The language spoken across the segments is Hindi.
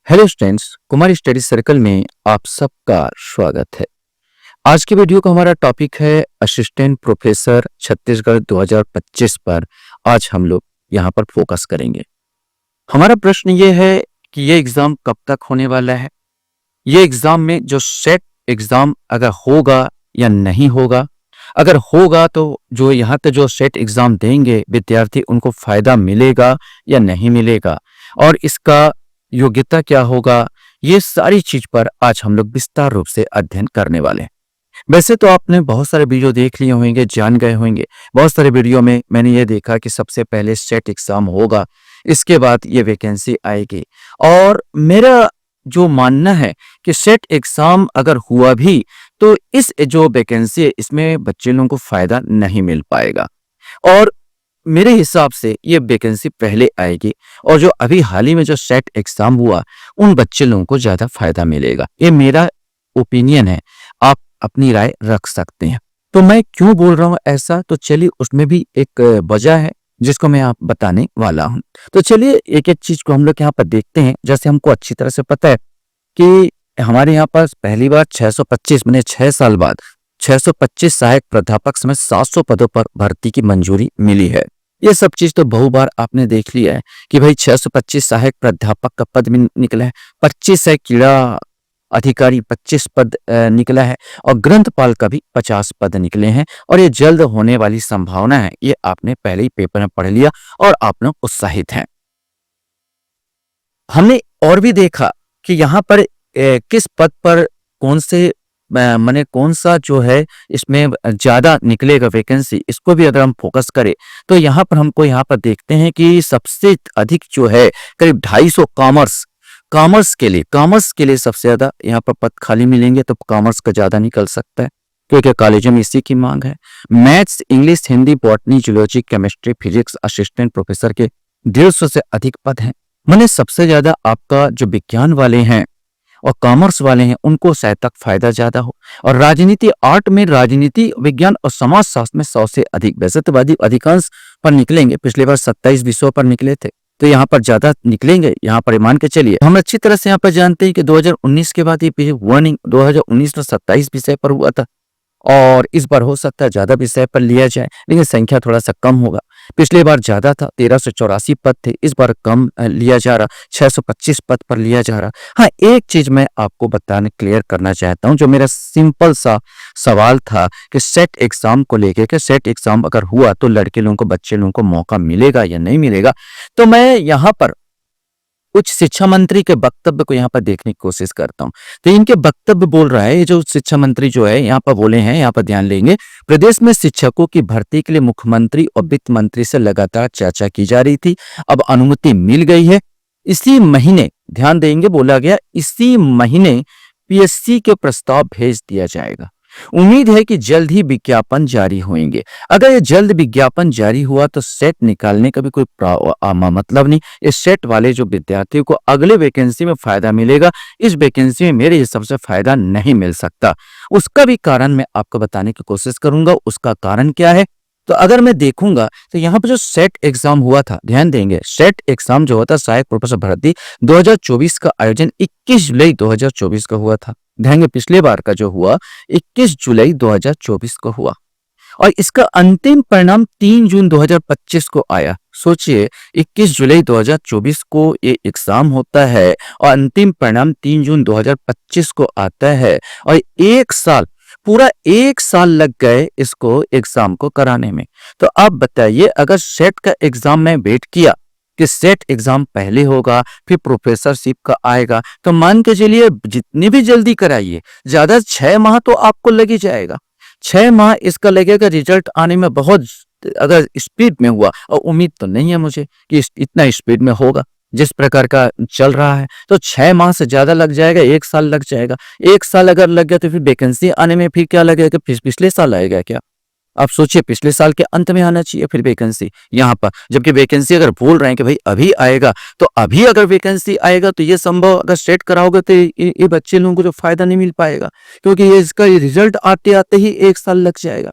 Hello students, Kumar study circle में आप सबका स्वागत है। आज की वीडियो का हमारा टॉपिक है असिस्टेंट प्रोफेसर छत्तीसगढ़ 2025 पर। आज हम लोग यहाँ पर फोकस करेंगे। हमारा प्रश्न ये है कि ये एग्जाम कब तक होने वाला है। ये एग्जाम में जो सेट एग्जाम अगर होगा या नहीं होगा। अगर होगा तो जो यहाँ पे जो सेट एग्जाम देंगे विद्यार्थी उनको फायदा मिलेगा या नहीं मिलेगा, और इसका योग्यता क्या होगा, ये सारी चीज पर आज हम लोग विस्तार रूप से अध्ययन करने वाले हैं। वैसे तो आपने बहुत सारे वीडियो देख लिए होंगे, जान गए होंगे। बहुत सारे वीडियो में मैंने ये देखा कि सबसे पहले सेट एग्जाम होगा, इसके बाद ये वैकेंसी आएगी। और मेरा जो मानना है कि सेट एग्जाम अगर हुआ भी तो इस जो वैकेंसी है इसमें बच्चे लोगों को फायदा नहीं मिल पाएगा, और मेरे हिसाब से ये वैकेंसी पहले आएगी। और जो अभी हाल ही में जो सेट एग्जाम हुआ उन बच्चे लोगों को ज्यादा फायदा मिलेगा। ये मेरा ओपिनियन है, आप अपनी राय रख सकते हैं। तो मैं क्यों बोल रहा हूं ऐसा, तो चलिए उसमें भी एक वजह है जिसको मैं आप बताने वाला हूं। तो चलिए एक एक चीज को हम लोग यहाँ पर देखते हैं। जैसे हमको अच्छी तरह से पता है कि हमारे यहाँ पर पहली बार 625 मैंने 6 साल बाद 625 सहायक प्राध्यापक समेत 700 पदों पर भर्ती की मंजूरी मिली है। ये सब चीज तो बहु बार आपने देख लिया है कि भाई 625 सहायक प्राध्यापक का पद भी निकला है, 25 है क्रीड़ा अधिकारी 25 पद निकला है, और ग्रंथपाल का भी 50 पद निकले हैं। और ये जल्द होने वाली संभावना है, ये आपने पहले ही पेपर में पढ़ लिया और आप लोग उत्साहित हैं। हमने और भी देखा कि यहाँ पर किस पद पर कौन से माने कौन सा जो है इसमें ज्यादा निकलेगा वैकेंसी, इसको भी अगर हम फोकस करें तो यहाँ पर हमको यहाँ पर देखते हैं कि सबसे अधिक जो है करीब 250 कॉमर्स के लिए सबसे ज्यादा यहाँ पर पद खाली मिलेंगे। तो कॉमर्स का ज्यादा निकल सकता है क्योंकि कॉलेजों में इसी की मांग है। Maths, English, Hindi, botany, zoology, chemistry, physics assistant professor के 150 से अधिक पद हैं। माने सबसे ज्यादा आपका जो विज्ञान वाले हैं और कॉमर्स वाले हैं उनको शायद तक फायदा ज्यादा हो। और राजनीति आर्ट में, राजनीति विज्ञान और समाज शास्त्र में 100 से अधिक। वैसे तो अधिकांश पर निकलेंगे, पिछले बार 27 विषयों पर निकले थे, तो यहाँ पर ज्यादा निकलेंगे। यहाँ पर मान के चलिए, हम अच्छी तरह से यहाँ पर जानते हैं कि 2019 के बाद ये वार्निंग 2019 में 27 विषय पर हुआ था, और इस बार हो सकता है ज्यादा विषय पर लिया जाए, लेकिन संख्या थोड़ा सा कम होगा। पिछले बार ज्यादा था, 1384 पद थे, इस बार कम लिया जा रहा, 625 पद पर लिया जा रहा। हाँ, एक चीज मैं आपको बताने क्लियर करना चाहता हूं, जो मेरा सिंपल सा सवाल था कि सेट एग्जाम को लेके कि सेट एग्जाम अगर हुआ तो लड़के लोगों को, बच्चे लोगों को मौका मिलेगा या नहीं मिलेगा। तो मैं यहाँ पर कुछ शिक्षा मंत्री के वक्तव्य को यहाँ पर देखने की कोशिश करता हूँ। तो इनके वक्तव्य बोल रहा है, ये जो शिक्षा मंत्री जो है यहाँ पर बोले हैं, यहाँ पर ध्यान लेंगे। प्रदेश में शिक्षकों की भर्ती के लिए मुख्यमंत्री और वित्त मंत्री से लगातार चर्चा की जा रही थी, अब अनुमति मिल गई है। इसी महीने, ध्यान देंगे, बोला गया इसी महीने पीएससी के प्रस्ताव भेज दिया जाएगा। उम्मीद है कि जल्द ही विज्ञापन जारी होंगे। अगर ये जल्द विज्ञापन जारी हुआ तो सेट निकालने का भी कोई मतलब नहीं। इस सेट वाले जो विद्यार्थियों को अगले वैकेंसी में फायदा मिलेगा, इस वैकेंसी में मेरे हिसाब से फायदा नहीं मिल सकता। उसका भी कारण मैं आपको बताने की कोशिश करूंगा। उसका कारण क्या है, तो अगर मैं देखूंगा तो यहाँ पर जो सेट एग्जाम हुआ था, ध्यान देंगे, सेट एग्जाम जो होता सहायक प्रोफेसर भर्ती 2024 का आयोजन 21 जुलाई 2024 का हुआ था। ध्यान, पिछले बार का जो हुआ 21 जुलाई 2024 को हुआ, और इसका अंतिम परिणाम 3 जून 2025 को आया। सोचिए, 21 जुलाई 2024 को ये एग्जाम होता है और अंतिम परिणाम 3 जून 2025 को आता है, और पूरा एक साल लग गए इसको एग्जाम को कराने में। तो आप बताइए, अगर सेट का एग्जाम में वेट किया कि सेट एग्जाम पहले होगा फिर प्रोफेसरशिप का आएगा, तो मान के चलिए जितनी भी जल्दी कराइए, ज्यादा 6 माह तो आपको लग ही जाएगा। 6 माह इसका लगेगा रिजल्ट आने में। बहुत अगर स्पीड में हुआ, और उम्मीद तो नहीं है मुझे कि इतना स्पीड में होगा जिस प्रकार का चल रहा है, तो 6 माह से ज्यादा लग जाएगा, 1 साल लग जाएगा। 1 साल अगर लग गया तो फिर वैकेंसी आने में फिर क्या लगेगा, पिछले साल आएगा क्या? आप सोचिए, पिछले साल के अंत में आना चाहिए फिर वैकेंसी यहाँ पर, जबकि वैकेंसी अगर बोल रहे हैं कि भाई अभी आएगा, तो अभी अगर वैकेंसी आएगा तो ये संभव अगर सेट कराओगे तो ये बच्चे लोगों को जो फायदा नहीं मिल पाएगा, क्योंकि ये इसका रिजल्ट आते आते ही 1 साल लग जाएगा।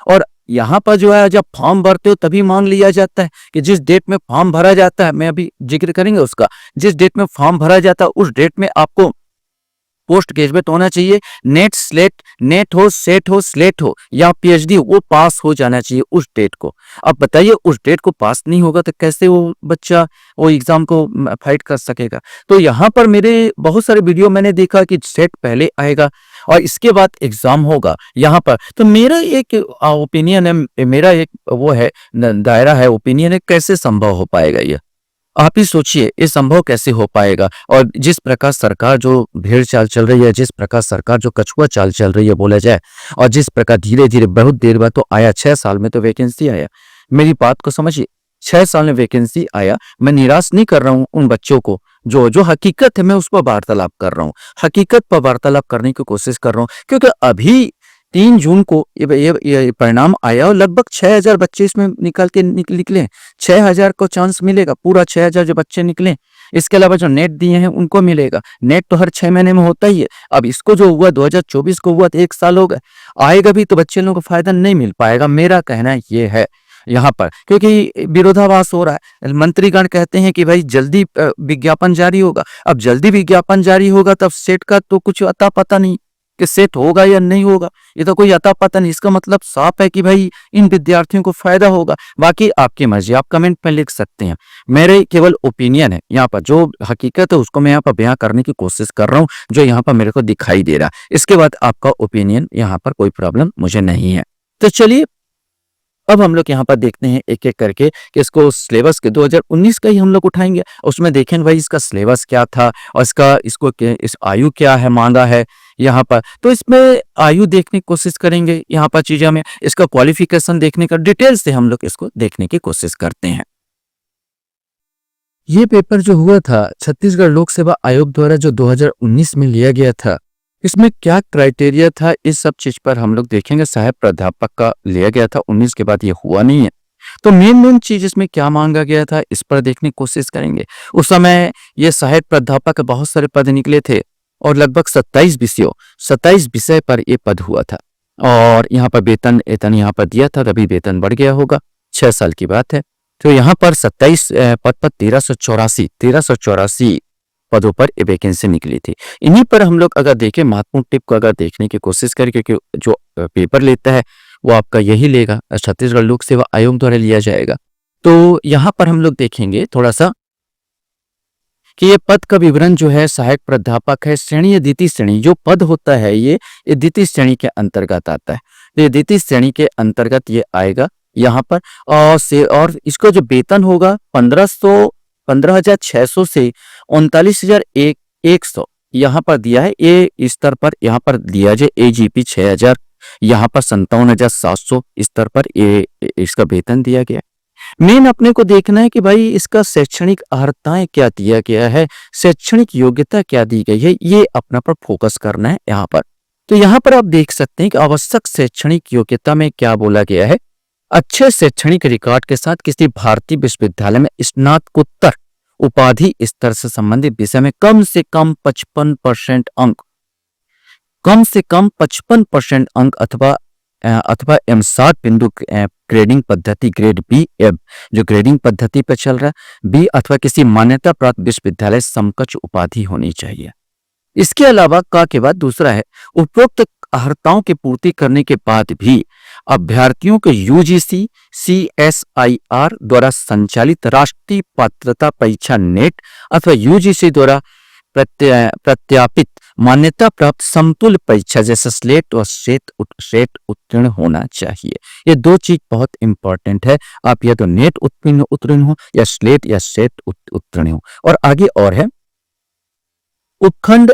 और यहाँ पर जो है जब फॉर्म भरते हो तभी मान लिया जाता है कि जिस डेट में फॉर्म भरा जाता है, मैं अभी जिक्र करेंगे उसका, जिस डेट में फॉर्म भरा जाता है उस डेट में आपको पोस्ट ग्रेजुएट होना चाहिए। नेट हो, सेट हो, स्लेट हो या पीएचडी, वो पास हो जाना चाहिए उस डेट को। अब बताइए उस डेट को पास नहीं होगा तो कैसे वो बच्चा वो एग्जाम को फाइट कर सकेगा। तो यहाँ पर मेरे बहुत सारे वीडियो मैंने देखा कि सेट पहले आएगा और इसके बाद एग्जाम होगा यहाँ पर। तो मेरा एक ओपिनियन है, मेरा एक वो है दायरा है, ओपिनियन है, कैसे संभव हो पाएगा ये। आप ही सोचिए ये संभव कैसे हो पाएगा। और जिस प्रकार सरकार जो भेड़ चाल चल रही है, जिस प्रकार सरकार जो कछुआ चाल चल रही है बोला जाए, और जिस प्रकार धीरे धीरे बहुत देर बाद तो आया, 6 साल में तो वैकेंसी आया। मेरी बात को समझिए, 6 साल में वैकेंसी आया। मैं निराश नहीं कर रहा हूँ उन बच्चों को, जो जो हकीकत है मैं उस पर वार्तालाप कर रहा हूँ, हकीकत पर वार्तालाप करने की कोशिश कर रहा हूँ। क्योंकि अभी 3 जून को ये परिणाम आया और लगभग 6,000 बच्चे इसमें निकले। 6,000 को चांस मिलेगा, पूरा 6,000 जो बच्चे निकले। इसके अलावा जो नेट दिए हैं उनको मिलेगा। नेट तो हर 6 महीने में होता ही है। अब इसको जो हुआ 2024 को हुआ तो 1 साल हो गए, आएगा भी तो बच्चे लोगों को फायदा नहीं मिल पाएगा। मेरा कहना ये है यहाँ पर, क्योंकि विरोधाभास हो रहा है। मंत्रीगण कहते हैं कि भाई जल्दी विज्ञापन जारी होगा। अब जल्दी विज्ञापन जारी होगा तब सेट का तो कुछ अता पता नहीं कि सेट होगा या नहीं होगा, ये तो कोई अता पता नहीं। इसका मतलब साफ है कि भाई इन विद्यार्थियों को फायदा होगा। बाकी आपकी मर्जी, आप कमेंट में लिख सकते हैं। मेरे केवल ओपिनियन है यहाँ पर, जो हकीकत है उसको मैं यहाँ पर बयां करने की कोशिश कर रहा हूँ, जो यहाँ पर मेरे को दिखाई दे रहा है। इसके बाद आपका ओपिनियन, यहाँ पर कोई प्रॉब्लम मुझे नहीं है। तो चलिए अब हम लोग यहाँ पर देखते हैं एक एक करके कि इसको सिलेबस के 2019 का ही हम लोग उठाएंगे, उसमें देखेंगे भाई इसका सिलेबस क्या था और इस आयु क्या है मांगा है यहाँ पर। तो इसमें आयु देखने की कोशिश करेंगे यहाँ पर चीजों में, इसका क्वालिफिकेशन देखने का डिटेल से हम लोग इसको देखने की कोशिश करते हैं। ये पेपर जो हुआ था छत्तीसगढ़ लोक सेवा आयोग द्वारा जो 2019 में लिया गया था, इसमें क्या क्राइटेरिया था, इस सब चीज पर हम लोग देखेंगे। सहायक प्राध्यापक का लिया गया था, 19 के बाद ये हुआ नहीं है। तो मेन चीज इसमें क्या मांगा गया था इस पर देखने की कोशिश करेंगे। उस समय ये सहायक प्राध्यापक के बहुत सारे पद निकले थे और लगभग 27 विषय पर ये पद हुआ था। और यहाँ पर वेतन यहाँ पर दिया था, तभी वेतन बढ़ गया होगा, 6 साल की बात है। तो यहाँ पर 27 पद पर 1384 पदों पर वैकेंसी निकली थी। इन्हीं पर हम लोग अगर देखें, महत्वपूर्ण टिप को अगर देखने की कोशिश करें, क्योंकि जो पेपर लेता है वो आपका यही लेगा, छत्तीसगढ़ लोक सेवा आयोग द्वारा लिया जाएगा। तो यहाँ पर हम लोग देखेंगे थोड़ा सा कि ये पद का विवरण जो है, सहायक प्राध्यापक है, श्रेणी या द्वितीय श्रेणी जो पद होता है ये द्वितीय श्रेणी के अंतर्गत आता है। तो ये द्वितीय श्रेणी के अंतर्गत ये आएगा यहाँ पर। और इसका जो वेतन होगा 15,600 से 39,100 यहाँ पर दिया है। ये स्तर पर यहाँ पर दिया जाए एजीपी 6,000, यहाँ पर 57,700 स्तर पर ये इसका वेतन दिया गया है। मेन अपने को देखना है कि भाई इसका शैक्षणिक अर्हताएं क्या दिया गया है, शैक्षणिक योग्यता क्या दी गई है, ये अपना पर फोकस करना है यहाँ पर। तो यहाँ पर आप देख सकते हैं कि आवश्यक शैक्षणिक योग्यता में क्या बोला गया है। अच्छे शैक्षणिक रिकॉर्ड के साथ किसी भारतीय विश्वविद्यालय में स्नातकोत्तर उपाधि स्तर से संबंधित विषय में कम से कम 55% अंक, कम से कम 55% अंक अथवा M7 बिंदु ग्रेडिंग पद्धति ग्रेड बी एब जो ग्रेडिंग पद्धति पर चल रहा है, बी अथवा किसी मान्यता प्राप्त विश्वविद्यालय समकक्ष उपाधि होनी चाहिए। इसके अलावा का के बाद दूसरा है, उपरोक्त अर्हताओं की पूर्ति करने के बाद भी अभ्यर्थियों को यूजीसी CSIR द्वारा संचालित राष्ट्रीय पात्रता परीक्षा नेट अथवा यूजीसी द्वारा प्रत्यापित मान्यता प्राप्त समतुल्य परीक्षा जैसे स्लेट और सेट उत्तीर्ण होना चाहिए। ये दो चीज बहुत इंपॉर्टेंट है। आप या तो नेट उत्तीर्ण हो या स्लेट या सेट उत्तीर्ण हो। और आगे और है, उपखंड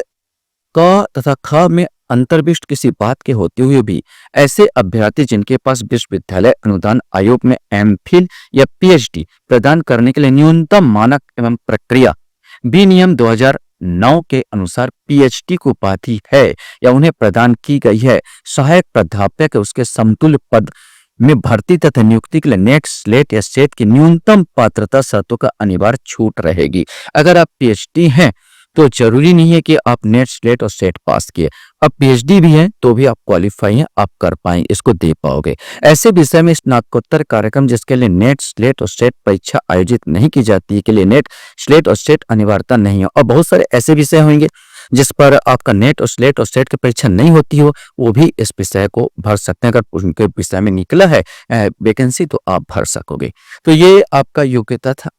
क तथा ख में अंतर्विष्ट किसी बात के होते हुए भी ऐसे अभ्यर्थी जिनके पास विश्वविद्यालय अनुदान आयोग में एमफिल या पीएचडी प्रदान करने के लिए न्यूनतम मानक एवं प्रक्रिया बी नियम 2009 के अनुसार पीएचडी की उपाधि है या उन्हें प्रदान की गई है, सहायक प्राध्यापक उसके समतुल्य पद में भर्ती तथा नियुक्ति के लिए नेट, स्लेट या सेट की न्यूनतम पात्रता शर्तों का अनिवार्य छूट रहेगी। अगर आप पीएचडी हैं तो जरूरी नहीं है कि आप नेट स्लेट और सेट पास किए, अब पीएचडी भी है तो भी आप क्वालिफाई हैं, आप कर पाएंगे, इसको दे पाओगे। ऐसे विषय में स्नातकोत्तर कार्यक्रम जिसके लिए नेट स्लेट और सेट परीक्षा आयोजित नहीं की जाती है, के लिए नेट स्लेट और सेट अनिवार्यता नहीं है। और बहुत सारे ऐसे विषय होंगे जिस पर आपका नेट और स्लेट और सेट की परीक्षा नहीं होती हो, वो भी इस विषय को भर सकते हैं। अगर उनके विषय में निकला है वैकेंसी तो आप भर सकोगे। तो ये आपका योग्यता था।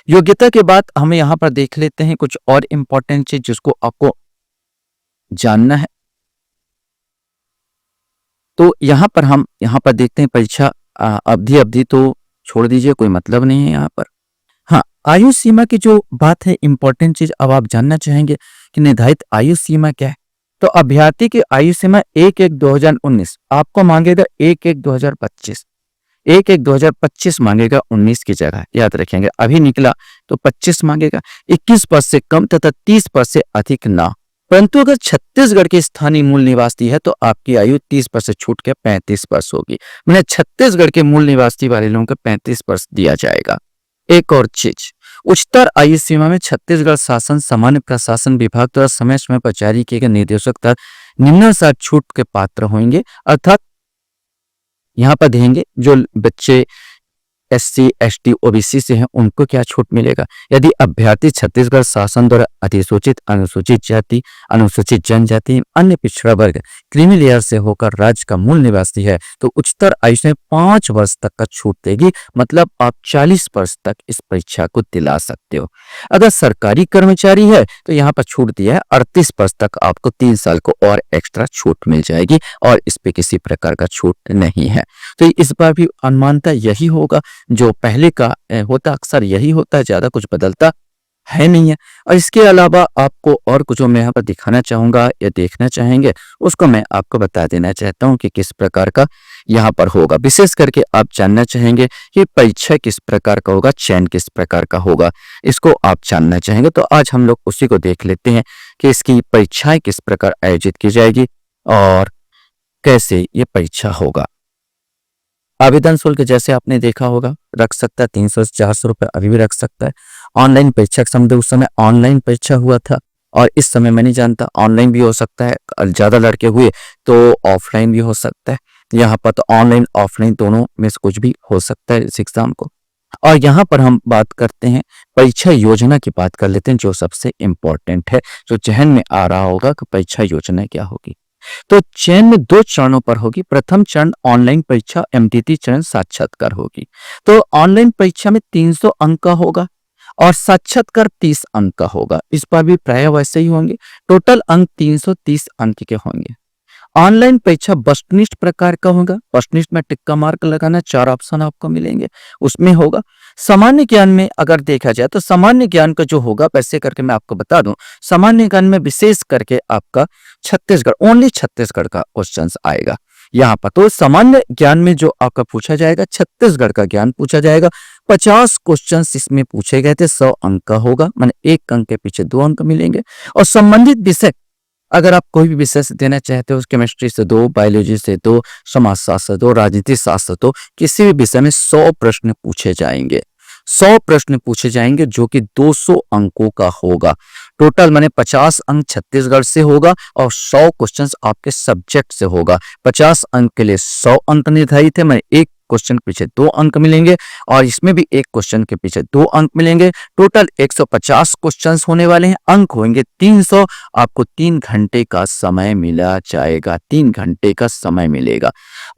योग्यता के बाद हमें यहाँ पर देख लेते हैं कुछ और इम्पोर्टेंट चीज जिसको आपको जानना है। तो यहाँ पर देखते हैं परीक्षा अवधि तो छोड़ दीजिए, कोई मतलब नहीं है यहाँ पर। हाँ, आयु सीमा की जो बात है इंपॉर्टेंट चीज, अब आप जानना चाहेंगे कि निर्धारित आयु सीमा क्या है। तो अभ्यर्थी की आयु सीमा 1/1/2019 आपको मांगेगा 1/1/2025, 1/1/2025 मांगेगा 19 की जगह, याद रखेंगे। अभी निकला तो 25 मांगेगा। 21 वर्ष से कम तथा 30 वर्ष से अधिक ना। परंतु अगर छत्तीसगढ़ के स्थानीय मूल निवासी है तो आपकी आयु 30 वर्ष से छूट के 35 वर्ष होगी। मैंने छत्तीसगढ़ के मूल निवासी वाले लोगों को 35 वर्ष दिया जाएगा। एक और चीज, उच्चतर आयु सीमा में छत्तीसगढ़ शासन सामान्य प्रशासन विभाग द्वारा समय समय पर जारी किए गए निर्देशक तक निम्नानुसार छूट के पात्र होंगे। अर्थात यहाँ पर देंगे जो बच्चे SC ST OBC से हैं उनको क्या छूट मिलेगा। यदि अभ्यर्थी छत्तीसगढ़ शासन द्वारा अधिसूचित अनुसूचित जाति, अनुसूचित जनजाति, अन्य पिछड़ा वर्ग, क्रीमी लेयर से होकर राज्य का मूल निवासी है तो उच्चतर आयु में 5 वर्ष तक का छूट देगी। मतलब आप 40 वर्ष तक इस परीक्षा को दिला सकते हो। अगर सरकारी कर्मचारी है तो यहाँ पर छूट दिया है 38 वर्ष तक, आपको 3 साल को और एक्स्ट्रा छूट मिल जाएगी और इस पे किसी प्रकार का छूट नहीं है। तो इस बार भी अनुमानता यही होगा जो पहले का होता, अक्सर यही होता है, ज्यादा कुछ बदलता है नहीं है। और इसके अलावा आपको और कुछ जो मैं यहाँ पर दिखाना चाहूंगा या देखना चाहेंगे उसको मैं आपको बता देना चाहता हूँ कि किस प्रकार का यहाँ पर होगा। विशेष करके आप जानना चाहेंगे कि परीक्षा किस प्रकार का होगा, चयन किस प्रकार का होगा, इसको आप जानना चाहेंगे। तो आज हम लोग उसी को देख लेते हैं कि इसकी परीक्षाएं किस प्रकार आयोजित की जाएगी और कैसे ये परीक्षा होगा। आवेदन शुल्क जैसे आपने देखा होगा रख सकता है 300 से 400 रुपए, अभी भी रख सकता है। ऑनलाइन परीक्षा के समय उस समय ऑनलाइन परीक्षा हुआ था और इस समय मैं नहीं जानता, ऑनलाइन भी हो सकता है, ज्यादा लड़के हुए तो ऑफलाइन भी हो सकता है। यहाँ पर तो ऑनलाइन ऑफलाइन दोनों में से कुछ भी हो सकता है इस एग्जाम को। और यहाँ पर हम बात करते हैं परीक्षा योजना की बात कर लेते हैं जो सबसे इंपॉर्टेंट है, जो जहन में आ रहा होगा कि परीक्षा योजना क्या होगी। तो चयन में 2 चरणों पर होगी। प्रथम चरण ऑनलाइन परीक्षा, द्वितीय चरण साक्षात्कार होगी। तो ऑनलाइन परीक्षा में 300 अंक का होगा और साक्षात्कार 30 अंक का होगा। इस बार भी प्राय वैसे ही होंगे, टोटल अंक 330 अंक के होंगे। ऑनलाइन परीक्षा वस्तुनिष्ठ प्रकार का होगा। वस्तुनिष्ठ में टिक्का मार्क लगाना, 4 ऑप्शन आपको मिलेंगे उसमें होगा। सामान्य ज्ञान में अगर देखा जाए तो सामान्य ज्ञान का जो होगा वैसे करके मैं आपको बता दूं, सामान्य ज्ञान में विशेष करके आपका ओनली छत्तीसगढ़ का क्वेश्चन आएगा यहाँ पर। तो सामान्य ज्ञान में जो आपका पूछा जाएगा छत्तीसगढ़ का ज्ञान पूछा जाएगा। 50 क्वेश्चन इसमें पूछे गए थे, 100 अंक का होगा, माने 1 अंक के पीछे 2 अंक मिलेंगे। और संबंधित विषय अगर आप कोई भी विषय से देना चाहते हो, केमिस्ट्री से 2, बायोलॉजी से 2, समाजशास्त्र 2, राजनीति शास्त्र 2, किसी भी विषय में 100 प्रश्न पूछे जाएंगे। 100 प्रश्न पूछे जाएंगे जो कि 200 अंकों का होगा। टोटल माने 50 अंक छत्तीसगढ़ से होगा और 100 क्वेश्चंस आपके सब्जेक्ट से होगा। 50 अंक के लिए 100 अंक निर्धारित है, माने एक क्वेश्चन के पीछे 2 अंक मिलेंगे और इसमें भी एक क्वेश्चन के पीछे 2 अंक मिलेंगे। टोटल 150 क्वेश्चंस होने वाले हैं, अंक होंगे 300। आपको 3 घंटे का समय मिला जाएगा, 3 घंटे का समय मिलेगा।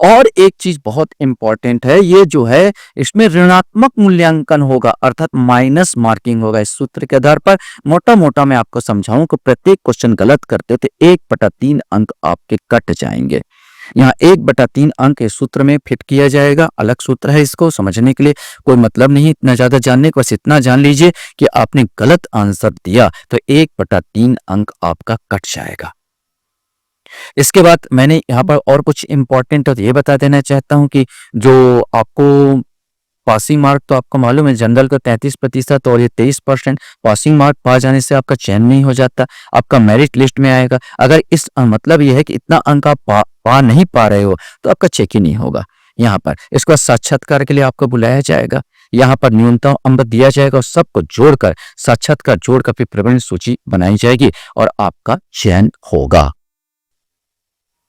और एक चीज बहुत इंपॉर्टेंट है, ये जो है इसमें ऋणात्मक मूल्यांकन होगा, अर्थात माइनस मार्किंग होगा। इस सूत्र के आधार पर मोटा मोटा मैं आपको समझाऊं कि प्रत्येक क्वेश्चन गलत करते हो तो 1/3 अंक आपके कट जाएंगे। यहाँ 1/3 अंक इस सूत्र में फिट किया जाएगा। अलग सूत्र है, इसको समझने के लिए कोई मतलब नहीं इतना ज्यादा जानने को, बस इतना जान लीजिए कि आपने गलत आंसर दिया तो 1/3 अंक आपका कट जाएगा। इसके बाद मैंने यहाँ पर और कुछ इंपॉर्टेंट और ये बता देना चाहता हूँ कि जो आपको पासिंग मार्क तो आपको मालूम है जनरल का 33% और ये 23%। पासिंग मार्क पा जाने से आपका चयन नहीं हो जाता, आपका मेरिट लिस्ट में आएगा। अगर इस मतलब ये है कि इतना अंक आप पा नहीं पा रहे हो तो आपका चेक ही नहीं होगा यहाँ पर। इसके बाद साक्षात्कार के लिए आपको बुलाया जाएगा। यहाँ पर न्यूनतम अंक दिया जाएगा और सबको जोड़कर साक्षात्कार जोड़कर फिर प्रवीण सूची बनाई जाएगी और आपका चयन होगा।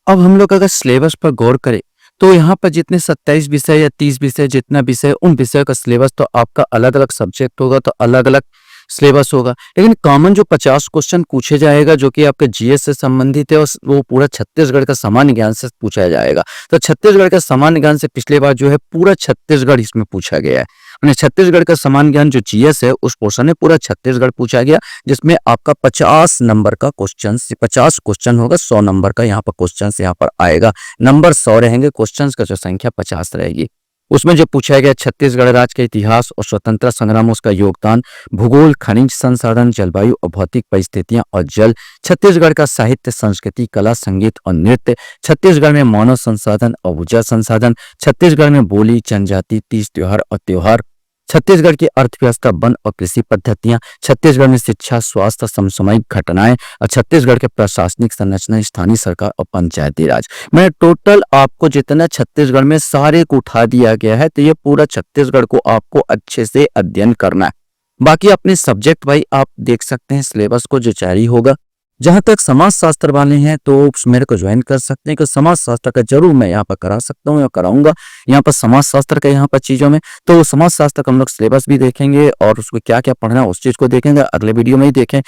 अब हम लोग अगर सिलेबस पर गौर करें तो यहाँ पर जितने 27 विषय या 30 विषय जितना विषय उन विषयों का सिलेबस तो आपका अलग अलग सब्जेक्ट होगा तो अलग अलग सिलेबस होगा, लेकिन कॉमन जो 50 क्वेश्चन पूछे जाएगा जो कि आपके जीएस से संबंधित है और वो पूरा छत्तीसगढ़ का सामान्य ज्ञान से पूछा जाएगा। तो छत्तीसगढ़ का सामान्य ज्ञान से पिछले बार जो है पूरा छत्तीसगढ़ इसमें पूछा गया है। छत्तीसगढ़ का सामान्य ज्ञान जो जीएस है उस पोर्शन में पूरा छत्तीसगढ़ पूछा गया, जिसमें आपका 50 नंबर का क्वेश्चन 50 क्वेश्चन होगा, 100 नंबर का यहाँ पर क्वेश्चन यहाँ पर आएगा। नंबर 100 रहेंगे, क्वेश्चन का जो संख्या 50 रहेगी। उसमें जो पूछा गया छत्तीसगढ़ राज्य के इतिहास और स्वतंत्रता संग्राम में उसका योगदान, भूगोल, खनिज संसाधन, जलवायु और भौतिक परिस्थितियां और जल, छत्तीसगढ़ का साहित्य, संस्कृति, कला, संगीत और नृत्य, छत्तीसगढ़ में मानव संसाधन और ऊर्जा संसाधन, छत्तीसगढ़ में बोली, जनजाति, तीज त्योहार और त्योहार, छत्तीसगढ़ की अर्थव्यवस्था, वन और कृषि पद्धतियां, छत्तीसगढ़ में शिक्षा, स्वास्थ्य, समसामयिक घटनाएं और छत्तीसगढ़ के प्रशासनिक संरचना, स्थानीय सरकार और पंचायती राज। मैं टोटल आपको जितना छत्तीसगढ़ में सारे को उठा दिया गया है, तो ये पूरा छत्तीसगढ़ को आपको अच्छे से अध्ययन करना है। बाकी अपने सब्जेक्ट भाई आप देख सकते हैं सिलेबस को जो जारी होगा। जहां तक समाज शास्त्र वाले हैं तो मेरे को ज्वाइन कर सकते हैं कि समाज शास्त्र का जरूर मैं यहाँ पर करा सकता हूँ या कराऊंगा यहाँ पर समाज शास्त्र का यहाँ पर चीजों में। तो समाज शास्त्र का हम लोग सिलेबस भी देखेंगे और उसको क्या क्या पढ़ना है उस चीज को देखेंगे, अगले वीडियो में ही देखने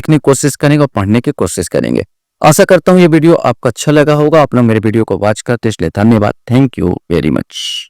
की कोशिश करेंगे और पढ़ने की कोशिश करेंगे। आशा करता हूँ ये वीडियो आपको अच्छा लगा होगा। आप लोग मेरे वीडियो को वॉच करते इसलिए धन्यवाद। Thank you very much.